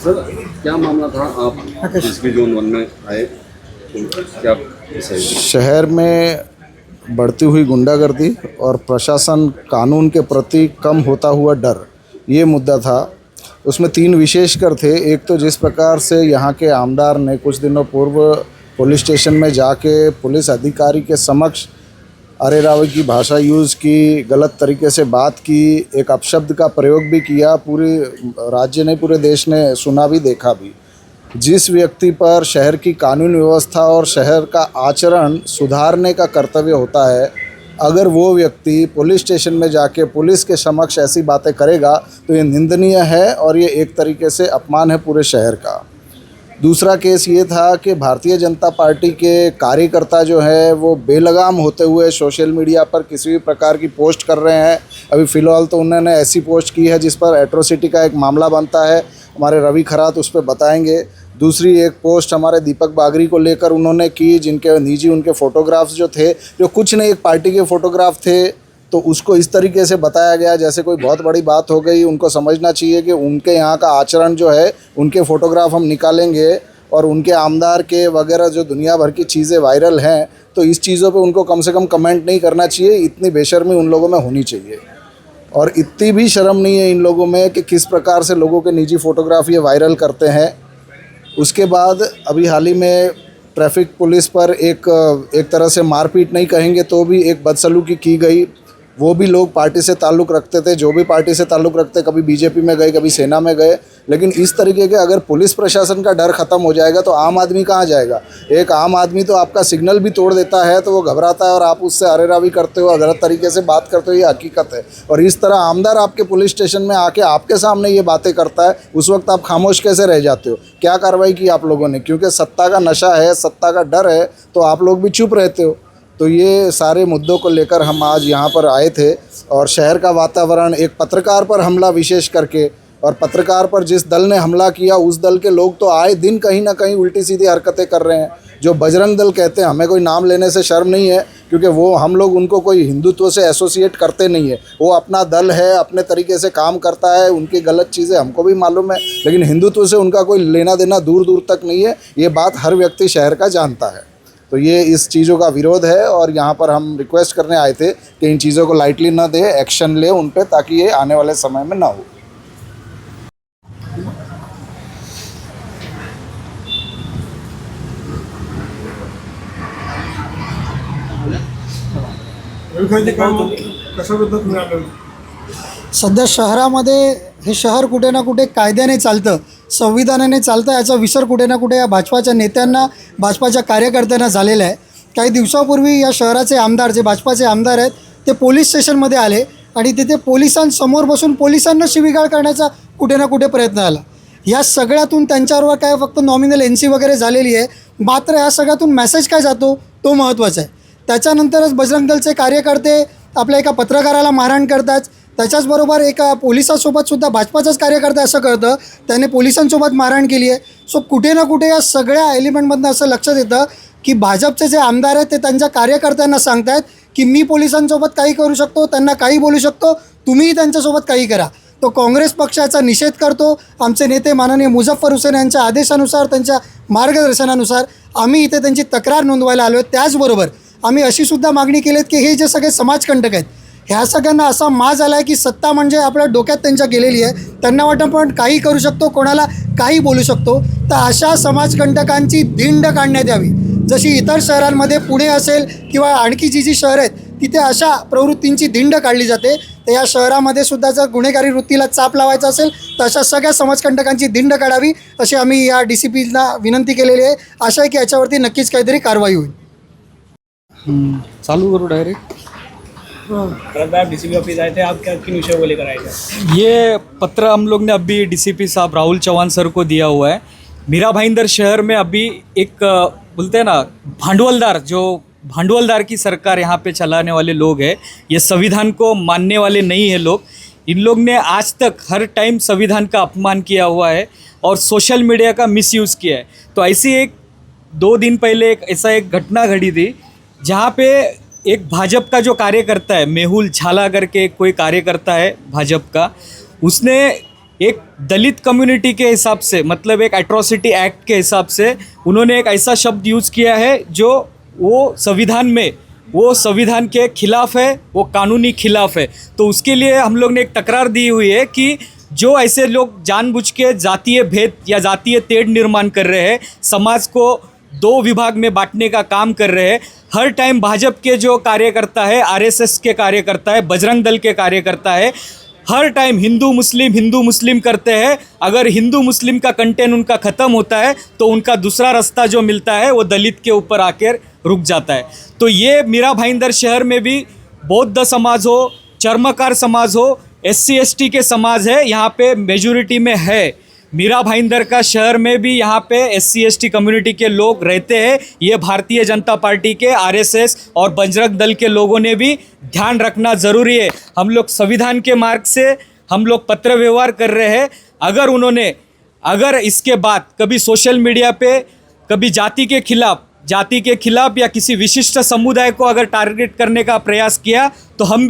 Sir क्या मामला था, आप जिसके जोन 1 में आए तो क्या विषय है? शहर में बढ़ती हुई गुंडागर्दी और प्रशासन कानून के प्रति कम होता हुआ डर, ये मुद्दा था। उसमें 3 विशेषकर थे। एक तो जिस प्रकार से यहाँ के आमदार ने कुछ दिनों पूर्व पुलिस स्टेशन में जाके पुलिस अधिकारी के समक्ष अरे रावे की भाषा यूज़ की, गलत तरीके से बात की, एक अपशब्द का प्रयोग भी किया। पूरे राज्य ने, पूरे देश ने सुना भी, देखा भी। जिस व्यक्ति पर शहर की कानून व्यवस्था और शहर का आचरण सुधारने का कर्तव्य होता है, अगर वो व्यक्ति पुलिस स्टेशन में जाके पुलिस के समक्ष ऐसी बातें करेगा तो ये निंदनीय है और ये एक तरीके से अपमान है पूरे शहर का। दूसरा केस ये था कि भारतीय जनता पार्टी के कार्यकर्ता जो है वो बेलगाम होते हुए सोशल मीडिया पर किसी भी प्रकार की पोस्ट कर रहे हैं। अभी फ़िलहाल तो उन्होंने ऐसी पोस्ट की है जिस पर एट्रोसिटी का एक मामला बनता है, हमारे रवि खरात उस पर बताएंगे। दूसरी एक पोस्ट हमारे दीपक बागरी को लेकर उन्होंने की, जिनके निजी उनके फ़ोटोग्राफ्स जो थे, जो कुछ नहीं एक पार्टी के फ़ोटोग्राफ थे, तो उसको इस तरीके से बताया गया जैसे कोई बहुत बड़ी बात हो गई। उनको समझना चाहिए कि उनके यहाँ का आचरण जो है, उनके फ़ोटोग्राफ हम निकालेंगे और उनके आमदार के वगैरह जो दुनिया भर की चीज़ें वायरल हैं, तो इस चीज़ों पे उनको कम से कम कमेंट नहीं करना चाहिए। इतनी बेशर्मी उन लोगों में होनी चाहिए और इतनी भी शर्म नहीं है इन लोगों में कि किस प्रकार से लोगों के निजी फ़ोटोग्राफ ये वायरल करते हैं। उसके बाद अभी हाल ही में ट्रैफिक पुलिस पर एक तरह से मारपीट नहीं कहेंगे तो भी एक बदसलूकी की गई। वो भी लोग पार्टी से ताल्लुक़ रखते थे, जो भी पार्टी से ताल्लुक़ रखते, कभी बीजेपी में गए, कभी सेना में गए। लेकिन इस तरीके के अगर पुलिस प्रशासन का डर ख़त्म हो जाएगा तो आम आदमी कहाँ जाएगा? एक आम आदमी तो आपका सिग्नल भी तोड़ देता है तो वो घबराता है और आप उससे अरेरावी करते हो, गलत तरीके से बात करते हो, ये हकीकत है। और इस तरह आमदार आपके पुलिस स्टेशन में आके आपके सामने ये बातें करता है, उस वक्त आप खामोश कैसे रह जाते हो? क्या कार्रवाई की आप लोगों ने? क्योंकि सत्ता का नशा है, सत्ता का डर है, तो आप लोग भी चुप रहते हो। तो ये सारे मुद्दों को लेकर हम आज यहाँ पर आए थे और शहर का वातावरण, एक पत्रकार पर हमला विशेष करके, और पत्रकार पर जिस दल ने हमला किया उस दल के लोग तो आए दिन कहीं ना कहीं उल्टी सीधी हरकतें कर रहे हैं। जो बजरंग दल कहते हैं, हमें कोई नाम लेने से शर्म नहीं है क्योंकि वो हम लोग उनको कोई हिंदुत्व से एसोसिएट करते नहीं है। वो अपना दल है, अपने तरीके से काम करता है, उनकी गलत चीज़ें हमको भी मालूम है, लेकिन हिंदुत्व से उनका कोई लेना देना दूर दूर तक नहीं है। ये बात हर व्यक्ति शहर का जानता है। तो ये इस चीज़ों का विरोध है और यहाँ पर हम रिक्वेस्ट करने आए थे कि इन चीज़ों को लाइटली ना दे, एक्शन ले उन पे, ताकि ये आने वाले समय में ना हो। सध्या शहरामध्ये हे शहर कुठे ना कुठे कायद्याने चालतं, संविधानाने चालतं, याचा विसर कुठे ना कुठे या भाजपाच्या नेत्यांना, भाजपाच्या कार्यकर्त्यांना झालेला आहे। काही दिवसापूर्वी या शहराचे आमदार, जे भाजपाचे आमदार आहेत, ते पोलीस स्टेशनमध्ये आले आणि तिथे पोलिसांसमोर बसून पोलिसांना शिवीगाळ करण्याचा कुठे ना कुठे प्रयत्न झाला। या सगळ्यातून त्यांच्यावर काय फक्त नॉमिनल एनसी वगैरे झालेली आहे, मात्र या सगळ्यातून मेसेज काय जातो तो महत्त्वाचा आहे। त्याच्यानंतरच बजरंग दलचे कार्यकर्ते आपल्या एका पत्रकाराला मारहाण करतात, त्याच्याचबरोबर एका पोलिसासोबत सुद्धा भाजपाचाच कार्यकर्ता असं करतं, त्याने पोलिसांसोबत मारहाण केली आहे। सो कुठे ना कुठे या सगळ्या एलिमेंटमधनं असं लक्षात येतं की भाजपचे जे आमदार आहेत ते त्यांच्या कार्यकर्त्यांना सांगतायत की मी पोलिसांसोबत काही करू शकतो, त्यांना काही बोलू शकतो, तुम्हीही त्यांच्यासोबत काही करा। तो काँग्रेस पक्षाचा निषेध करतो। आमचे नेते माननीय मुझफ्फर हुसेन यांच्या आदेशानुसार, त्यांच्या मार्गदर्शनानुसार आम्ही इथे त्यांची तक्रार नोंदवायला आलो आहे। त्याचबरोबर आम्ही अशी सुद्धा मागणी केली की हे जे सगळे समाजकंटक आहेत, ह्या सगळ्यांना असा माज आला आहे की सत्ता म्हणजे आपल्या डोक्यात त्यांच्या गेलेली आहे, त्यांना वाटतं पण काही करू शकतो, कोणाला काही बोलू शकतो। तर अशा समाजकंटकांची धिंड काढण्यात यावी। जशी इतर शहरांमध्ये पुणे असेल किंवा आणखी जी शहरं आहेत तिथे अशा प्रवृत्तींची धिंड काढली जाते, तर या शहरामध्ये सुद्धा जर गुन्हेगारी वृत्तीला चाप लावायचा असेल तर अशा सगळ्या समाजकंटकांची धिंड काढावी अशी आम्ही या DCPला विनंती केलेली आहे। आशा आहे की याच्यावरती नक्कीच काहीतरी कारवाई होईल। चालू करो डायरेक्ट। आप DCP ऑफिस आए थे, आप क्या किन विषयों को लेकर आए थे? ये पत्र हम लोग ने अभी DCP साहब राहुल चौहान सर को दिया हुआ है। मीरा भाईंदर शहर में अभी एक बोलते हैं ना भांडवलदार की सरकार यहाँ पे चलाने वाले लोग हैं। ये संविधान को मानने वाले नहीं है लोग। इन लोग ने आज तक हर टाइम संविधान का अपमान किया हुआ है और सोशल मीडिया का मिसयूज़ किया है। तो ऐसी 2 दिन पहले एक घटना घटी थी जहाँ पे एक भाजपा का जो कार्यकर्ता है, मेहुल झाला करके कोई कार्यकर्ता है भाजपा का, उसने एक दलित कम्युनिटी के हिसाब से, मतलब एक एट्रोसिटी एक्ट के हिसाब से उन्होंने एक ऐसा शब्द यूज़ किया है जो वो संविधान के खिलाफ है, वो कानूनी खिलाफ है। तो उसके लिए हम लोग ने एक तकरार दी हुई है कि जो ऐसे लोग जानबूझ के जातीय भेद या जातीय तेढ़ निर्माण कर रहे हैं, समाज को दो विभाग में बांटने का काम कर रहे हैं, हर टाइम भाजपा के जो कार्यकर्ता है, आरएसएस के कार्यकर्ता है, बजरंग दल के कार्यकर्ता है, हर टाइम हिंदू मुस्लिम करते हैं। अगर हिंदू मुस्लिम का कंटेंट उनका ख़त्म होता है तो उनका दूसरा रास्ता जो मिलता है वो दलित के ऊपर आकर रुक जाता है। तो ये मीरा भाईंदर शहर में भी बौद्ध समाज हो, चर्मकार समाज हो, SC ST के समाज है, यहाँ पे मेजॉरिटी में है। मीरा भाईंदर का शहर में भी यहाँ पे SC ST कम्युनिटी के लोग रहते हैं। ये भारतीय जनता पार्टी के, RSS और बजरंग दल के लोगों ने भी ध्यान रखना ज़रूरी है। हम लोग संविधान के मार्ग से हम लोग पत्र व्यवहार कर रहे हैं। अगर इसके बाद कभी सोशल मीडिया पे कभी जाति के खिलाफ या किसी विशिष्ट समुदाय को अगर टारगेट करने का प्रयास किया तो हम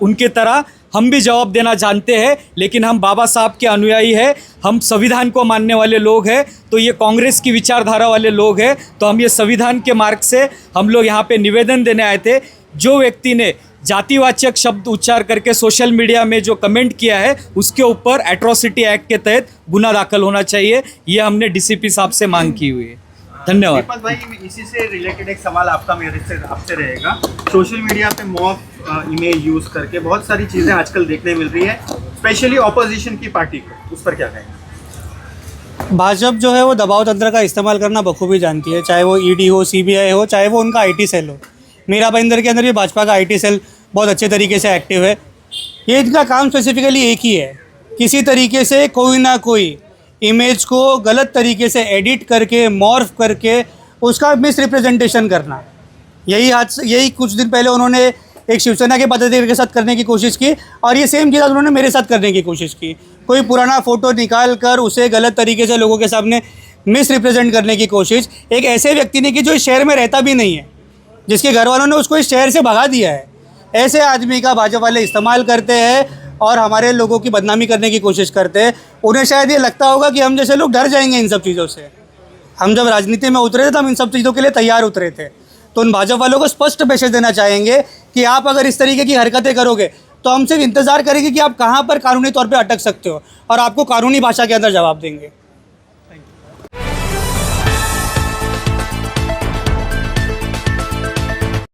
उनके तरह हम भी जवाब देना जानते हैं। लेकिन हम बाबा साहब के अनुयायी हैं, हम संविधान को मानने वाले लोग हैं। तो ये कांग्रेस की विचारधारा वाले लोग हैं। तो हम ये संविधान के मार्ग से हम लोग यहाँ पे निवेदन देने आए थे। जो व्यक्ति ने जातिवाचक शब्द उच्चार करके सोशल मीडिया में जो कमेंट किया है उसके ऊपर एट्रोसिटी एक्ट के तहत गुना दाखिल होना चाहिए। ये हमने DCP साहब से मांग की हुई है। धन्यवाद। दीपक भाई, इसी से रिलेटेड एक सवाल मेरे से आपसे रहेगा। सोशल मीडिया पे मॉब इमेज यूज करके बहुत सारी चीज़ें आजकल देखने मिल रही है, स्पेशली ऑपोजिशन की पार्टी को, उस पर क्या कहेंगे? भाजपा जो है वो दबाव तंत्र का इस्तेमाल करना बखूबी जानती है, चाहे वो ED हो, CBI हो, चाहे वो उनका IT सेल हो। मीरा भाईंदर के अंदर भी भाजपा का IT सेल बहुत अच्छे तरीके से एक्टिव है। ये इनका काम स्पेसिफिकली एक ही है, किसी तरीके से कोई ना कोई इमेज को गलत तरीके से एडिट करके, मॉर्फ करके उसका मिस रिप्रेजेंटेशन करना। यही कुछ दिन पहले उन्होंने एक शिवसेना के पदाधिकारी के साथ करने की कोशिश की और ये सेम चीज़ उन्होंने मेरे साथ करने की कोशिश की। कोई पुराना फ़ोटो निकाल कर उसे गलत तरीके से लोगों के सामने मिस रिप्रेजेंट करने की कोशिश एक ऐसे व्यक्ति ने की जो इस शहर में रहता भी नहीं है, जिसके घर वालों ने उसको इस शहर से भगा दिया है। ऐसे आदमी का भाजपा वाले इस्तेमाल करते हैं और हमारे लोगों की बदनामी करने की कोशिश करते हैं। उन्हें शायद ये लगता होगा कि हम जैसे लोग डर जाएंगे इन सब चीज़ों से। हम जब राजनीति में उतरे थे तो हम इन सब चीज़ों के लिए तैयार उतरे थे। तो उन भाजपा वालों को स्पष्ट मैसेज देना चाहेंगे कि आप अगर इस तरीके की हरकतें करोगे तो हम सिर्फ इंतज़ार करेंगे कि आप कहाँ पर कानूनी तौर पर अटक सकते हो और आपको कानूनी भाषा के अंदर जवाब देंगे।